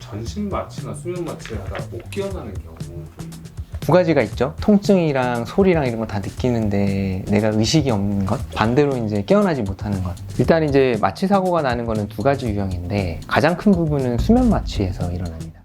전신 마취나 수면 마취를 하다 못 깨어나는 경우 좀 두 가지가 있죠. 통증이랑 소리랑 이런 거 다 느끼는데 내가 의식이 없는 것, 반대로 이제 깨어나지 못하는 것. 일단 이제 마취 사고가 나는 거는 두 가지 유형인데 가장 큰 부분은 수면 마취에서 일어납니다.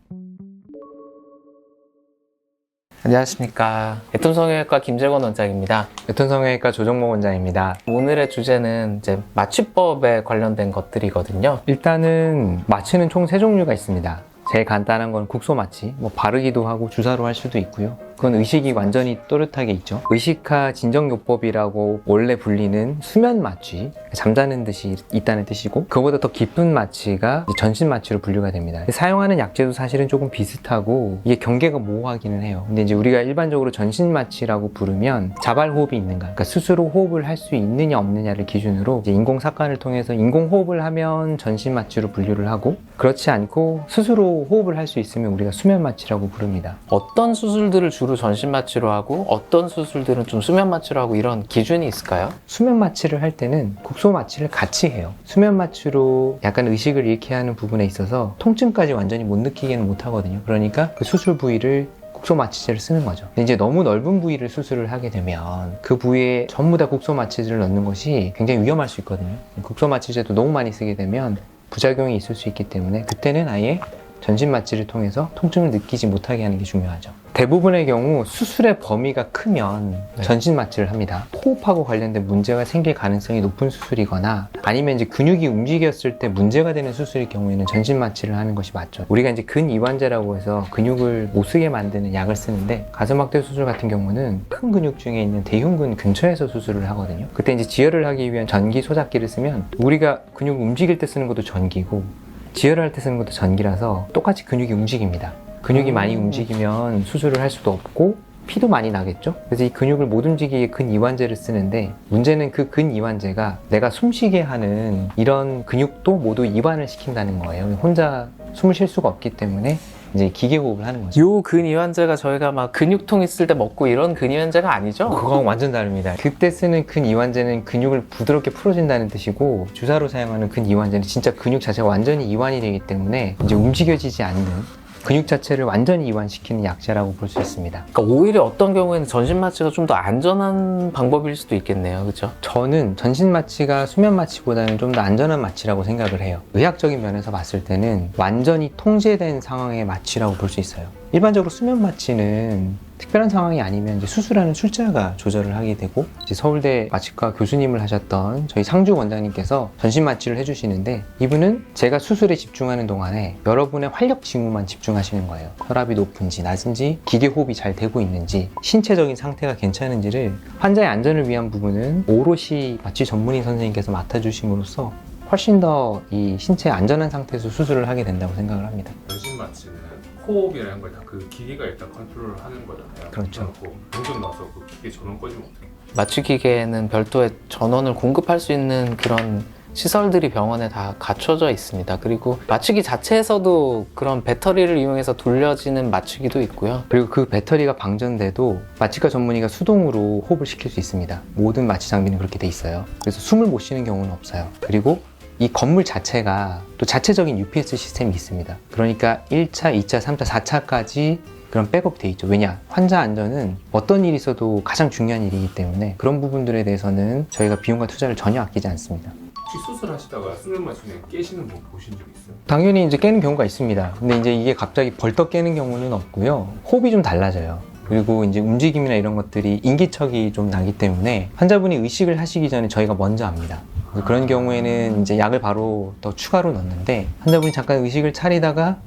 안녕하십니까. 애통성형외과 김재권 원장입니다. 애통성형외과 조정모 원장입니다. 오늘의 주제는 이제 마취법에 관련된 것들이거든요. 일단은 마취는 총 세 종류가 있습니다. 제일 간단한 건 국소 마취, 바르기도 하고 주사로 할 수도 있고요. 그건 의식이 완전히 또렷하게 있죠. 의식하 진정요법이라고 원래 불리는 수면 마취, 잠자는 듯이 있다는 뜻이고, 그거보다 더 깊은 마취가 전신 마취로 분류가 됩니다. 사용하는 약제도 사실은 조금 비슷하고 이게 경계가 모호하기는 해요. 근데 이제 우리가 일반적으로 전신 마취라고 부르면 자발 호흡이 있는가, 그러니까 스스로 호흡을 할 수 있느냐 없느냐를 기준으로 이제 인공 삭관을 통해서 인공 호흡을 하면 전신 마취로 분류를 하고, 그렇지 않고 스스로 호흡을 할 수 있으면 우리가 수면 마취라고 부릅니다. 어떤 수술들을 주로 전신 마취로 하고 어떤 수술들은 좀 수면 마취로 하고 이런 기준이 있을까요? 수면 마취를 할 때는 국소 마취를 같이 해요. 수면 마취로 약간 의식을 잃게 하는 부분에 있어서 통증까지 완전히 못 느끼게는 못 하거든요. 그러니까 그 수술 부위를 국소 마취제를 쓰는 거죠. 근데 이제 너무 넓은 부위를 수술을 하게 되면 그 부위에 전부 다 국소 마취제를 넣는 것이 굉장히 위험할 수 있거든요. 국소 마취제도 너무 많이 쓰게 되면 부작용이 있을 수 있기 때문에 그때는 아예 전신 마취를 통해서 통증을 느끼지 못하게 하는 게 중요하죠. 대부분의 경우 수술의 범위가 크면 전신 마취를 합니다. 호흡하고 관련된 문제가 생길 가능성이 높은 수술이거나 아니면 이제 근육이 움직였을 때 문제가 되는 수술일 경우에는 전신 마취를 하는 것이 맞죠. 우리가 이제 근이완제라고 해서 근육을 못 쓰게 만드는 약을 쓰는데, 가슴 확대 수술 같은 경우는 큰 근육 중에 있는 대흉근 근처에서 수술을 하거든요. 그때 이제 지혈을 하기 위한 전기 소작기를 쓰면 우리가 근육을 움직일 때 쓰는 것도 전기고 지혈을 할 때 쓰는 것도 전기라서 똑같이 근육이 움직입니다. 근육이 많이 움직이면 수술을 할 수도 없고 피도 많이 나겠죠? 그래서 이 근육을 못 움직이게 근이완제를 쓰는데, 문제는 그 근이완제가 내가 숨쉬게 하는 이런 근육도 모두 이완을 시킨다는 거예요. 혼자 숨을 쉴 수가 없기 때문에 이제 기계호흡을 하는 거죠. 요 근이완제가 저희가 막 근육통 있을 때 먹고 이런 근이완제가 아니죠? 그거랑 완전 다릅니다. 그때 쓰는 근이완제는 근육을 부드럽게 풀어준다는 뜻이고, 주사로 사용하는 근이완제는 진짜 근육 자체가 완전히 이완이 되기 때문에 이제 움직여지지 않는 근육 자체를 완전히 이완시키는 약제라고 볼 수 있습니다. 그러니까 오히려 어떤 경우에는 전신 마취가 좀 더 안전한 방법일 수도 있겠네요. 그렇죠? 저는 전신 마취가 수면 마취보다는 좀 더 안전한 마취라고 생각을 해요. 의학적인 면에서 봤을 때는 완전히 통제된 상황의 마취라고 볼 수 있어요. 일반적으로 수면 마취는 특별한 상황이 아니면 이제 수술하는 출자가 조절을 하게 되고, 이제 서울대 마취과 교수님을 하셨던 저희 상주 원장님께서 전신 마취를 해주시는데, 이분은 제가 수술에 집중하는 동안에 여러분의 활력 징후만 집중하시는 거예요. 혈압이 높은지 낮은지, 기계 호흡이 잘 되고 있는지, 신체적인 상태가 괜찮은지를, 환자의 안전을 위한 부분은 오롯이 마취 전문의 선생님께서 맡아주심으로써 훨씬 더 이 신체 안전한 상태에서 수술을 하게 된다고 생각을 합니다. 전신 마취는 호흡이라는 걸 다 그 기계가 일단 컨트롤을 하는 거잖아요. 그렇죠. 병동 나서 그 기계 전원 꺼지면 어떡해요? 마취 기계에는 별도의 전원을 공급할 수 있는 그런 시설들이 병원에 다 갖춰져 있습니다. 그리고 마취기 자체에서도 그런 배터리를 이용해서 돌려지는 마취기도 있고요. 그리고 그 배터리가 방전돼도 마취과 전문의가 수동으로 호흡을 시킬 수 있습니다. 모든 마취 장비는 그렇게 돼 있어요. 그래서 숨을 못 쉬는 경우는 없어요. 그리고 이 건물 자체가 또 자체적인 UPS 시스템이 있습니다. 그러니까 1차, 2차, 3차, 4차까지 그런 백업 돼 있죠. 왜냐? 환자 안전은 어떤 일이 있어도 가장 중요한 일이기 때문에 그런 부분들에 대해서는 저희가 비용과 투자를 전혀 아끼지 않습니다. 혹시 수술하시다가 수면 마취는 깨시는 분 보신 적 있어요? 당연히 이제 깨는 경우가 있습니다. 근데 이제 이게 갑자기 벌떡 깨는 경우는 없고요. 호흡이 좀 달라져요. 그리고 이제 움직임이나 이런 것들이 인기척이 좀 나기 때문에 환자분이 의식을 하시기 전에 저희가 먼저 압니다. 그런 경우에는 이제 약을 바로 더 추가로 넣는데, 환자분이 잠깐 의식을 차리다가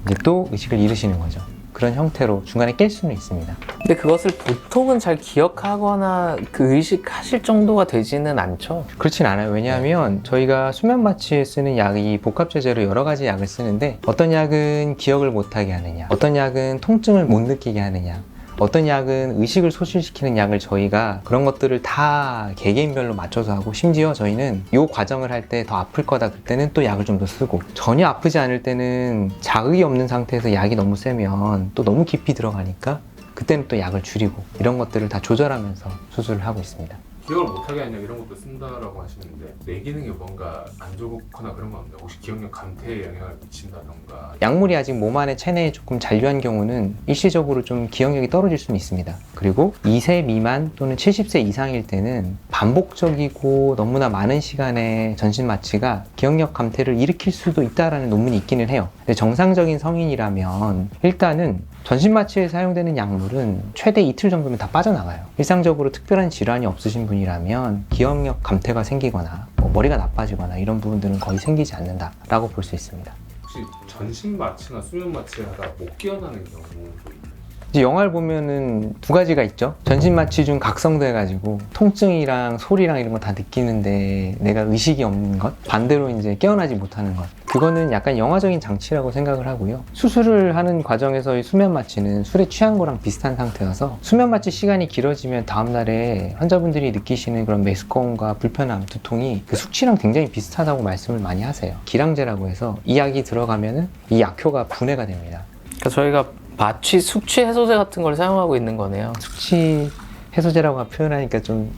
이제 또 의식을 잃으시는 거죠. 그런 형태로 중간에 깰 수는 있습니다. 근데 그것을 보통은 잘 기억하거나 그 의식하실 정도가 되지는 않죠. 그렇진 않아요. 왜냐하면 저희가 수면 마취에 쓰는 약이 복합제제로 여러 가지 약을 쓰는데, 어떤 약은 기억을 못하게 하느냐, 어떤 약은 통증을 못 느끼게 하느냐, 어떤 약은 의식을 소실시키는 약을 저희가 그런 것들을 다 개개인별로 맞춰서 하고, 심지어 저희는 이 과정을 할 때 더 아플 거다 그때는 또 약을 좀 더 쓰고, 전혀 아프지 않을 때는 자극이 없는 상태에서 약이 너무 세면 또 너무 깊이 들어가니까 그때는 또 약을 줄이고, 이런 것들을 다 조절하면서 수술을 하고 있습니다. 기억을 못하게 하냐 이런 것도 쓴다라고 하시는데 뇌 기능에 뭔가 안 좋거나 그런 건 없나요? 혹시 기억력 감퇴에 영향을 미친다던가. 약물이 아직 몸 안에 체내에 조금 잔류한 경우는 일시적으로 좀 기억력이 떨어질 수는 있습니다. 그리고 2세 미만 또는 70세 이상일 때는 반복적이고 너무나 많은 시간의 전신 마취가 기억력 감퇴를 일으킬 수도 있다라는 논문이 있기는 해요. 근데 정상적인 성인이라면 일단은 전신 마취에 사용되는 약물은 최대 이틀 정도면 다 빠져나가요. 일상적으로 특별한 질환이 없으신 분이라면 기억력 감퇴가 생기거나 머리가 나빠지거나 이런 부분들은 거의 생기지 않는다라고 볼 수 있습니다. 혹시 전신 마취나 수면 마취를 하다 못 깨어나는 경우도 있나요? 이제 영화를 보면은 두 가지가 있죠. 전신 마취 중 각성돼가지고 통증이랑 소리랑 이런 거 다 느끼는데 내가 의식이 없는 것, 반대로 이제 깨어나지 못하는 것. 그거는 약간 영화적인 장치라고 생각을 하고요. 수술을 하는 과정에서의 수면 마취는 술에 취한 거랑 비슷한 상태여서 수면 마취 시간이 길어지면 다음날에 환자분들이 느끼시는 그런 메스꺼움과 불편함, 두통이 그 숙취랑 굉장히 비슷하다고 말씀을 많이 하세요. 기량제라고 해서 이 약이 들어가면은 이 약효가 분해가 됩니다. 그러니까 저희가 마취, 숙취 해소제 같은 걸 사용하고 있는 거네요. 숙취 해소제라고 표현하니까 좀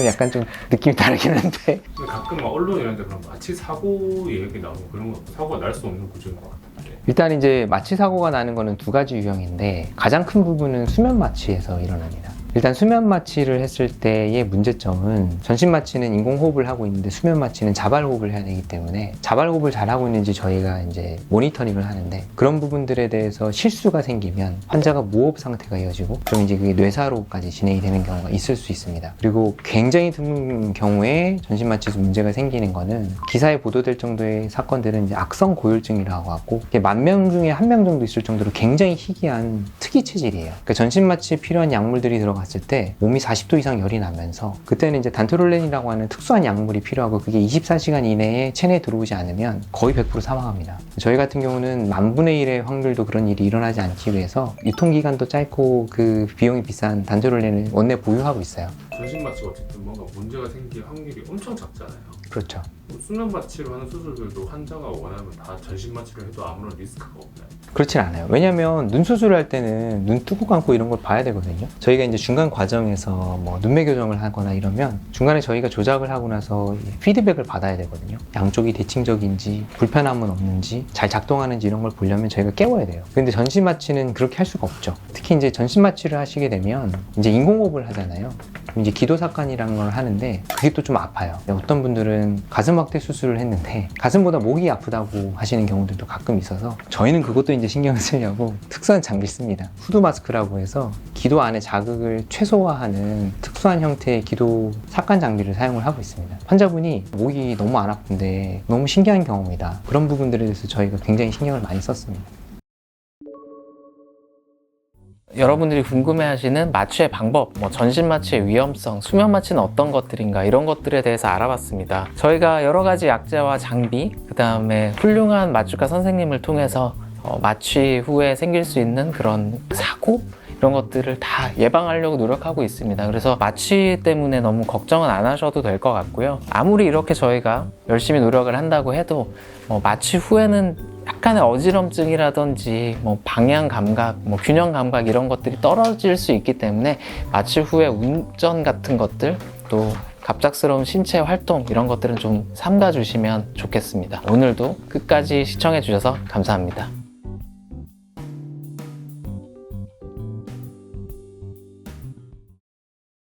약간 좀 느낌이 다르긴 한데 근데 가끔 막 언론 이런 데 그런 마취 사고 얘기 나오고 그런 거 사고가 날 수 없는 구조인 것 같은데. 일단 이제 마취 사고가 나는 거는 두 가지 유형인데 가장 큰 부분은 수면 마취에서 일어납니다. 일단 수면 마취를 했을 때의 문제점은 전신 마취는 인공호흡을 하고 있는데 수면 마취는 자발호흡을 해야 되기 때문에 자발호흡을 잘 하고 있는지 저희가 이제 모니터링을 하는데 그런 부분들에 대해서 실수가 생기면 환자가 무호흡 상태가 이어지고 그럼 이제 그게 뇌사로까지 진행이 되는 경우가 있을 수 있습니다. 그리고 굉장히 드문 경우에 전신 마취에서 문제가 생기는 거는 기사에 보도될 정도의 사건들은 이제 악성 고혈증이라고 하고 10,000명 중에 1명 정도 있을 정도로 굉장히 희귀한 특이 체질이에요. 그러니까 전신 마취에 필요한 약물들이 들어갔을 때 몸이 40도 이상 열이 나면서 그때는 이제 단토롤렌이라고 하는 특수한 약물이 필요하고 그게 24시간 이내에 체내에 들어오지 않으면 거의 100% 사망합니다. 저희 같은 경우는 10,000분의 1의 확률도 그런 일이 일어나지 않기 위해서 유통기간도 짧고 그 비용이 비싼 단토롤렌을 원내 보유하고 있어요. 전신 마취가 어쨌든 뭔가 문제가 생길 확률이 엄청 작잖아요. 그렇죠. 수면 마취로 하는 수술들도 환자가 원하면 다 전신 마취를 해도 아무런 리스크가 없나요? 그렇진 않아요. 왜냐면 눈 수술을 할 때는 눈 뜨고 감고 이런 걸 봐야 되거든요. 저희가 이제 중간 과정에서 뭐 눈매 교정을 하거나 이러면 중간에 저희가 조작을 하고 나서 피드백을 받아야 되거든요. 양쪽이 대칭적인지 불편함은 없는지 잘 작동하는지 이런 걸 보려면 저희가 깨워야 돼요. 근데 전신 마취는 그렇게 할 수가 없죠. 특히 이제 전신 마취를 하시게 되면 이제 인공호흡을 하잖아요. 이제 기도삭간이라는 걸 하는데 그게 또 좀 아파요. 어떤 분들은 가슴 확대 수술을 했는데 가슴보다 목이 아프다고 하시는 경우들도 가끔 있어서 저희는 그것도 이제 신경을 쓰려고 특수한 장비를 씁니다. 후드 마스크라고 해서 기도 안에 자극을 최소화하는 특수한 형태의 기도 삭간 장비를 사용을 하고 있습니다. 환자분이 목이 너무 안 아픈데 너무 신기한 경험이다. 그런 부분들에 대해서 저희가 굉장히 신경을 많이 썼습니다. 여러분들이 궁금해하시는 마취의 방법, 전신 마취의 위험성, 수면 마취는 어떤 것들인가 이런 것들에 대해서 알아봤습니다. 저희가 여러 가지 약제와 장비, 그 다음에 훌륭한 마취과 선생님을 통해서 마취 후에 생길 수 있는 그런 사고? 이런 것들을 다 예방하려고 노력하고 있습니다. 그래서 마취 때문에 너무 걱정은 안 하셔도 될 것 같고요. 아무리 이렇게 저희가 열심히 노력을 한다고 해도 마취 후에는 약간의 어지럼증이라든지 방향 감각, 균형 감각 이런 것들이 떨어질 수 있기 때문에 마취 후에 운전 같은 것들 또 갑작스러운 신체 활동 이런 것들은 좀 삼가 주시면 좋겠습니다. 오늘도 끝까지 시청해 주셔서 감사합니다.